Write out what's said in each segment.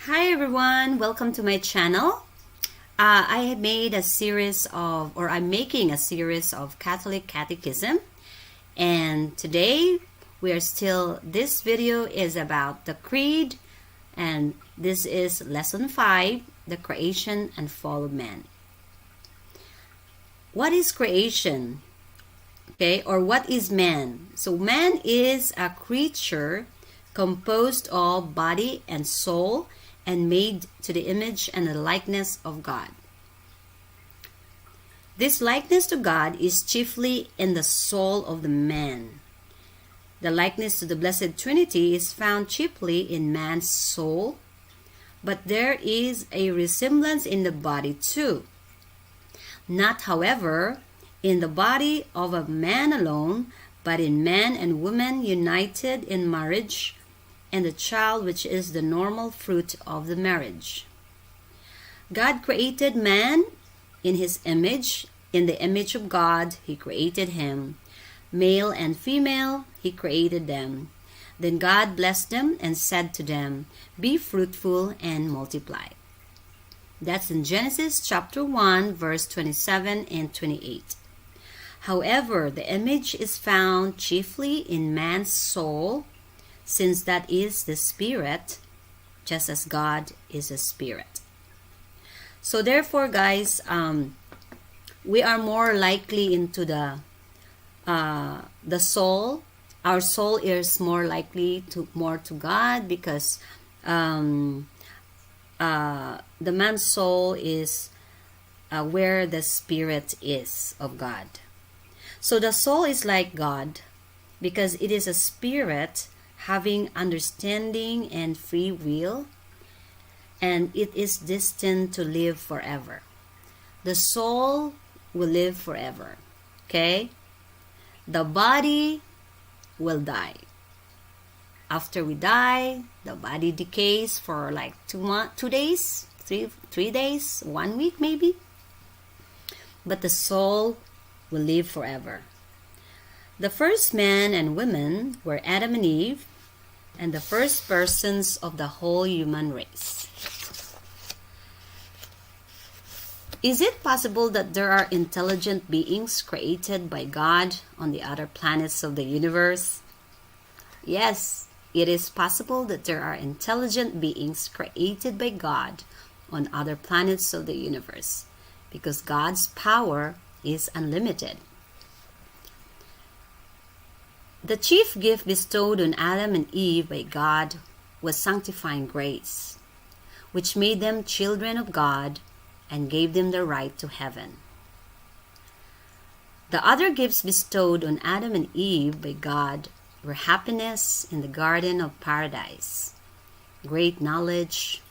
Hi everyone, welcome to my channel. I have made a series of, or I'm making a series of Catholic Catechism, and today this video is about the Creed, and this is Lesson 5, the creation and fall of man. What is creation? Okay, or what is man? So man is a creature composed of body and soul, and made to the image and the likeness of God. This likeness to God is chiefly in the soul of the man. The likeness to the Blessed Trinity is found chiefly in man's soul, but there is a resemblance in the body too. Not, however, in the body of a man alone, but in man and woman united in marriage, and the child which is the normal fruit of the marriage. God created man in his image. In the image of God, he created him. Male and female, he created them. Then God blessed them and said to them, "Be fruitful and multiply." That's in Genesis chapter 1, verse 27 and 28. However, the image is found chiefly in man's soul, since that is the spirit, just as God is a spirit. So therefore, guys, we are more likely into the soul. Our soul is more likely to God, because the man's soul is where the spirit is of God. So the soul is like God because it is a spirit having understanding and free will, and it is destined to live forever. The soul will live forever, okay? The body will die. After we die, the body decays for like 2 days, 3 days, 1 week maybe. But the soul will live forever. The first man and women were Adam and Eve, and the first persons of the whole human race. Is it possible that there are intelligent beings created by God on the other planets of the universe? Yes, it is possible that there are intelligent beings created by God on other planets of the universe, because God's power is unlimited. The chief gift bestowed on Adam and Eve by God was sanctifying grace, which made them children of God and gave them the right to heaven. The other gifts bestowed on Adam and Eve by God were happiness in the Garden of Paradise, great knowledge,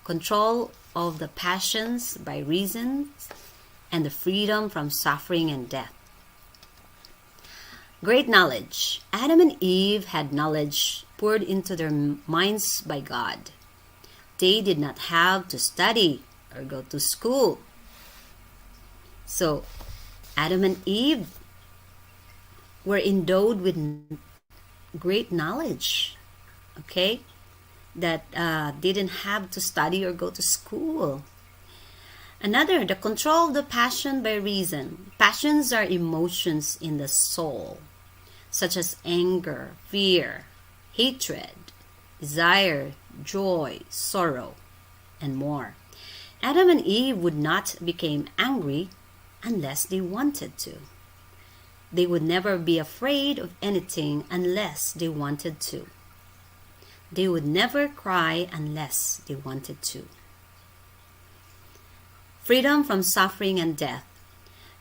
control of the passions by reason, and the freedom from suffering and death. Great knowledge. Adam and Eve had knowledge poured into their minds by God. They did not have to study or go to school. So, Adam and Eve were endowed with great knowledge, okay? That didn't have to study or go to school. Another, the control of the passion by reason. Passions are emotions in the soul, such as anger, fear, hatred, desire, joy, sorrow, and more. Adam and Eve would not become angry unless they wanted to. They would never be afraid of anything unless they wanted to. They would never cry unless they wanted to. Freedom from suffering and death.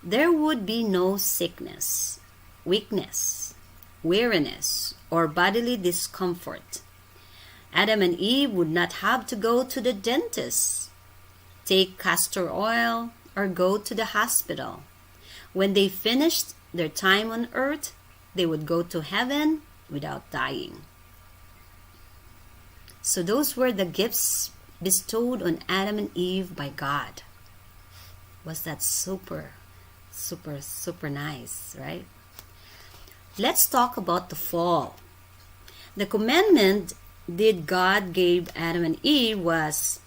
There would be no sickness, weakness, weariness, or bodily discomfort. Adam and Eve would not have to go to the dentist, take castor oil, or go to the hospital. When they finished their time on earth, they would go to heaven without dying. So those were the gifts bestowed on Adam and Eve by God. Was that super nice, right? Let's talk about the fall. The commandment did God gave Adam and Eve was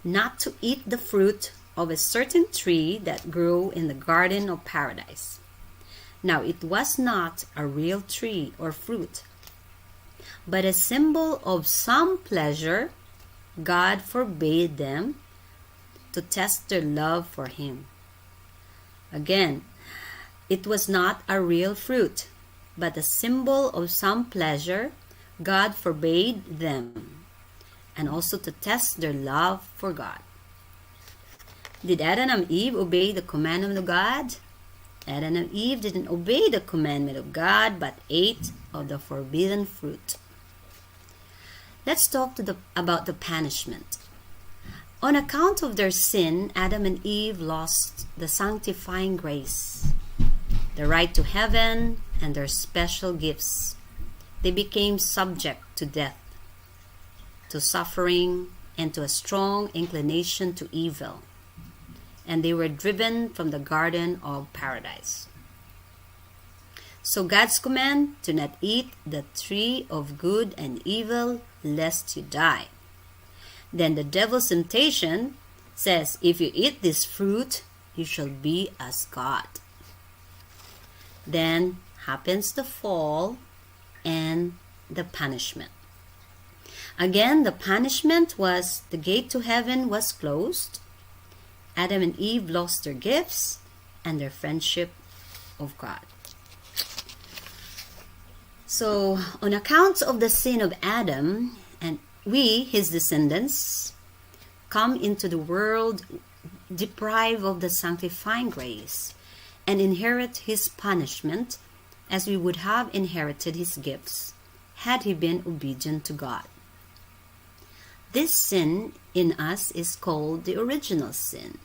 not to eat the fruit of a certain tree that grew in the garden of paradise. Now it was not a real tree or fruit, but a symbol of some pleasure. God forbade them to test their love for Him. Again, it was not a real fruit, but a symbol of some pleasure. God forbade them, and also to test their love for God. Did Adam and Eve obey the commandment of God? Adam and Eve didn't obey the commandment of God, but ate of the forbidden fruit. Let's talk about the punishment. On account of their sin, Adam and Eve lost the sanctifying grace, the right to heaven, and their special gifts. They became subject to death, to suffering, and to a strong inclination to evil. And they were driven from the garden of paradise. So God's command, "Do not eat the tree of good and evil, lest you die." Then the devil's temptation says, "If you eat this fruit, you shall be as God." Then happens the fall and the punishment. Again, the punishment was the gate to heaven was closed. Adam and Eve lost their gifts and their friendship of God. So, on account of the sin of Adam, and we, his descendants, come into the world deprived of the sanctifying grace and inherit his punishment as we would have inherited his gifts had he been obedient to God. This sin in us is called the original sin.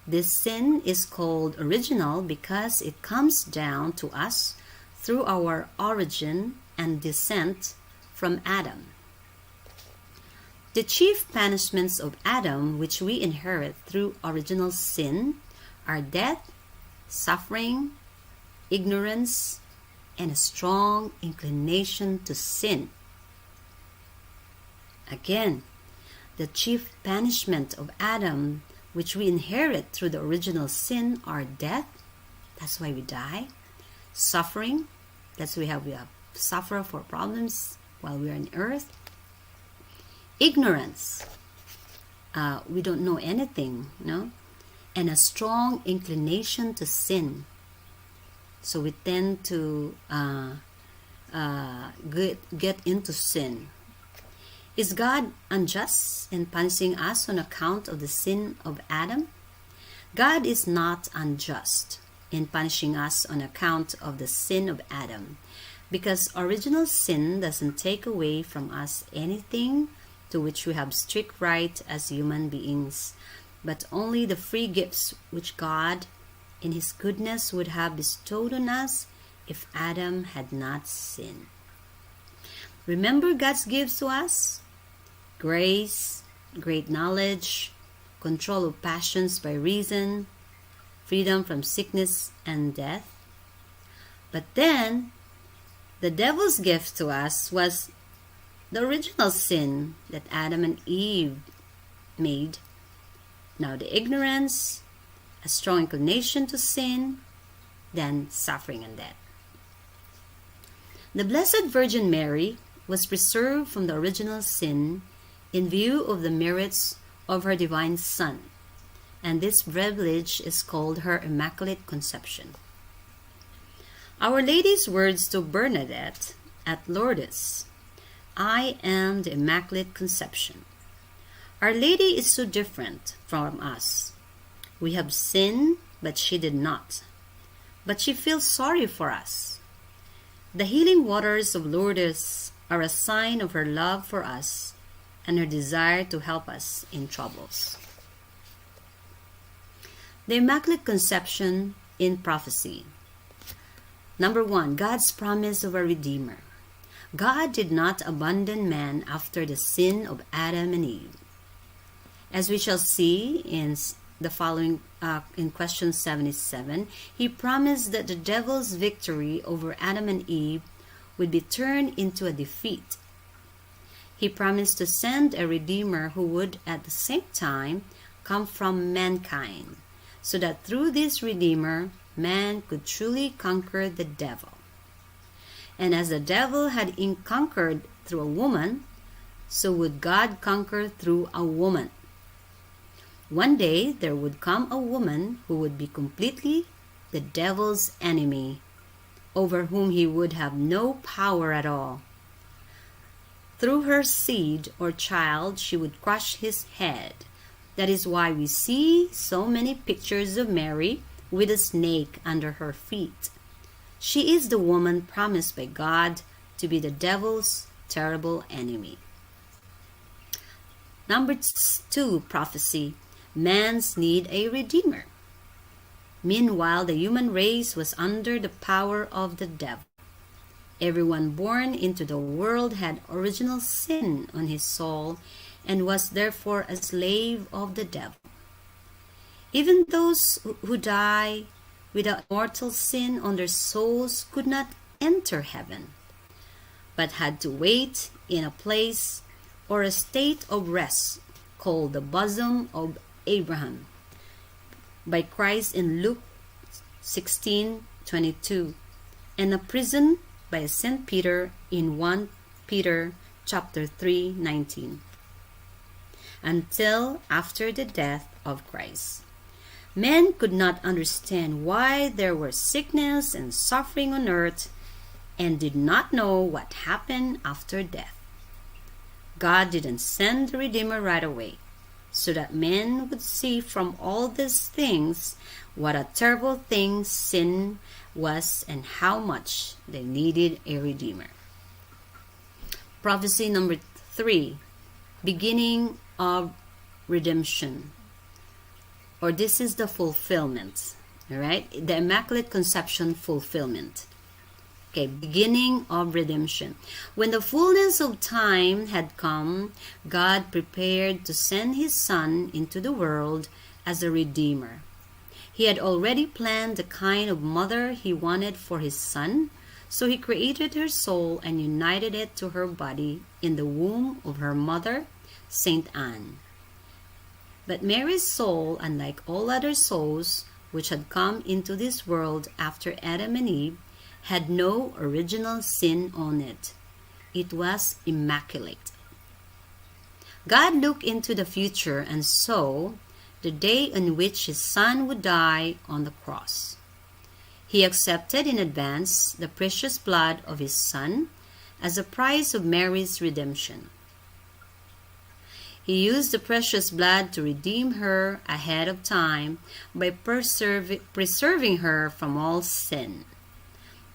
This sin is called original because it comes down to us through our origin and descent from Adam. The chief punishments of Adam, which we inherit through original sin, are death, suffering, ignorance, and a strong inclination to sin. Again, the chief punishment of Adam, which we inherit through the original sin, are death. That's why we die. Suffering. That's why we have suffer for problems while we are on earth. Ignorance. We don't know anything, no? And a strong inclination to sin. So we tend to get into sin. Is God unjust in punishing us on account of the sin of Adam? God is not unjust in punishing us on account of the sin of Adam, because original sin doesn't take away from us anything to which we have strict right as human beings, but only the free gifts which God in his goodness would have bestowed on us if Adam had not sinned. Remember God's gifts to us? Grace, great knowledge, control of passions by reason, freedom from sickness and death. But then, the devil's gift to us was the original sin that Adam and Eve made. Now the ignorance, a strong inclination to sin, then suffering and death. The Blessed Virgin Mary was preserved from the original sin in view of the merits of her divine Son, and this privilege is called her Immaculate Conception. Our Lady's words to Bernadette at Lourdes, "I am the Immaculate Conception." Our Lady is so different from us. We have sinned, but she did not. But she feels sorry for us. The healing waters of Lourdes are a sign of her love for us and her desire to help us in troubles. The Immaculate Conception in prophecy. Number 1, God's promise of a Redeemer. God did not abandon man after the sin of Adam and Eve. As we shall see in the following, in question 77, he promised that the devil's victory over Adam and Eve would be turned into a defeat. He promised to send a Redeemer who would at the same time come from mankind, so that through this Redeemer, man could truly conquer the devil. And as the devil had been conquered through a woman, so would God conquer through a woman. One day there would come a woman who would be completely the devil's enemy, over whom he would have no power at all. Through her seed or child, she would crush his head. That is why we see so many pictures of Mary with a snake under her feet. She is the woman promised by God to be the devil's terrible enemy. Number 2, prophecy. Man's need a redeemer. Meanwhile, the human race was under the power of the devil. Everyone born into the world had original sin on his soul and was therefore a slave of the devil. Even those who die without mortal sin on their souls could not enter heaven, but had to wait in a place or a state of rest called the bosom of Abraham by Christ in Luke 16:22, and a prison by St. Peter in 1 Peter chapter 3:19, until after the death of Christ. Men could not understand why there were sickness and suffering on earth and did not know what happened after death. God didn't send the Redeemer right away, so that men would see from all these things what a terrible thing sin was and how much they needed a Redeemer. Prophecy number 3, beginning of redemption. Or this is the fulfillment, all right? The Immaculate Conception fulfillment. Okay, beginning of redemption. When the fullness of time had come, God prepared to send his Son into the world as a Redeemer. He had already planned the kind of mother he wanted for his Son, so he created her soul and united it to her body in the womb of her mother, Saint Anne. But Mary's soul, unlike all other souls which had come into this world after Adam and Eve, had no original sin on it. It was immaculate. God looked into the future and saw the day on which his Son would die on the cross. He accepted in advance the precious blood of his Son as a price of Mary's redemption. He used the precious blood to redeem her ahead of time by preserving her from all sin.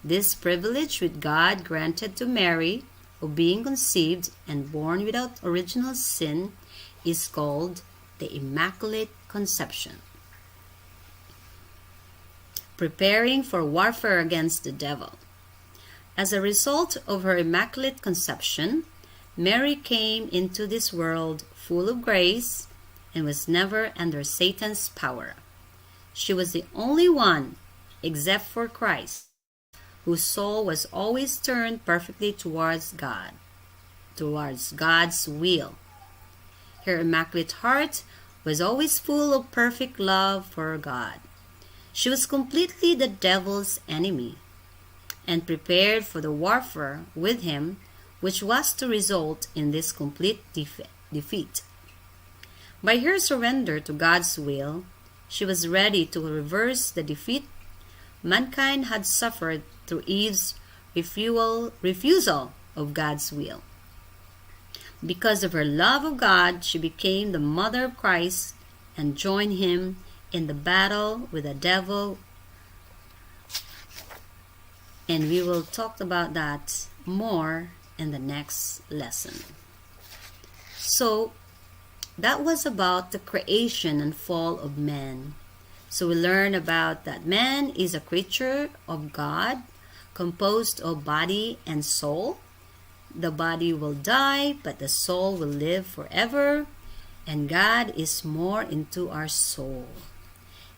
This privilege which God granted to Mary of being conceived and born without original sin is called the Immaculate Conception. Preparing for warfare against the devil. As a result of her Immaculate Conception, Mary came into this world full of grace and was never under Satan's power. She was the only one, except for Christ, whose soul was always turned perfectly towards God's will. Her immaculate heart was always full of perfect love for God. She was completely the devil's enemy and prepared for the warfare with him, which was to result in this complete defeat. By her surrender to God's will, she was ready to reverse the defeat mankind had suffered through Eve's refusal of God's will. Because of her love of God, she became the mother of Christ and joined him in the battle with the devil. And we will talk about that more in the next lesson. So, that was about the creation and fall of man. So we learn about that man is a creature of God, composed of body and soul. The body will die, but the soul will live forever, and God is more into our soul.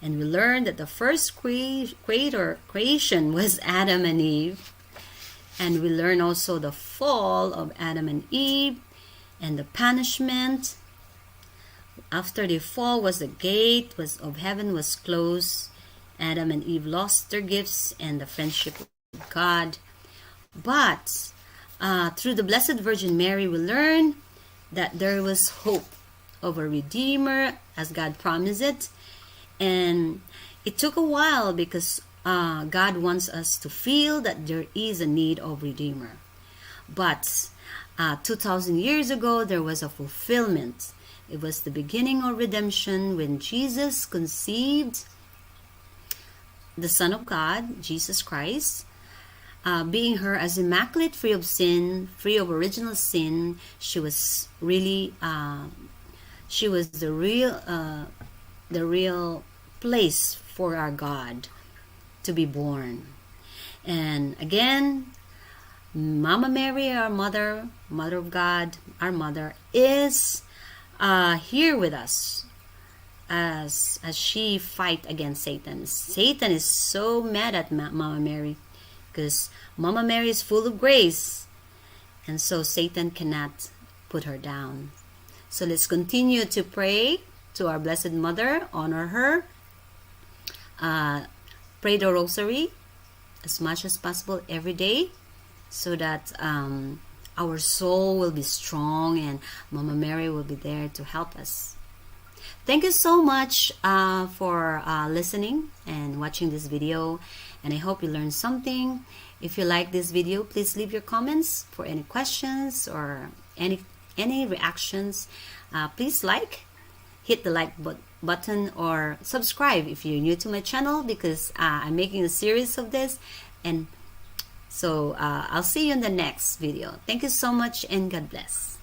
And we learn that the first creation was Adam and Eve. And we learn also the fall of Adam and Eve, And the punishment after the fall was the gate of heaven was closed. Adam and Eve lost their gifts and the friendship with God. But through the Blessed Virgin Mary, we learn that there was hope of a Redeemer as God promised it. And it took a while because God wants us to feel that there is a need of Redeemer. But 2,000 years ago, there was a fulfillment. It was the beginning of redemption when Jesus conceived the Son of God, Jesus Christ, being her as immaculate, free of sin, free of original sin. She was really, she was the real place for our God to be born. And again, Mama Mary, our mother, Mother of God, our mother, is here with us as she fight against Satan. Satan is so mad at Mama Mary because Mama Mary is full of grace, and so Satan cannot put her down. So let's continue to pray to our Blessed Mother, honor her, pray the Rosary as much as possible every day, so that our soul will be strong and Mama Mary will be there to help us. Thank you so much for listening and watching this video, and I hope you learned something. If you like this video, please leave your comments. For any questions or any reactions, please hit the like button or subscribe if you're new to my channel, because I'm making a series of this. And so I'll see you in the next video. Thank you so much, and God bless.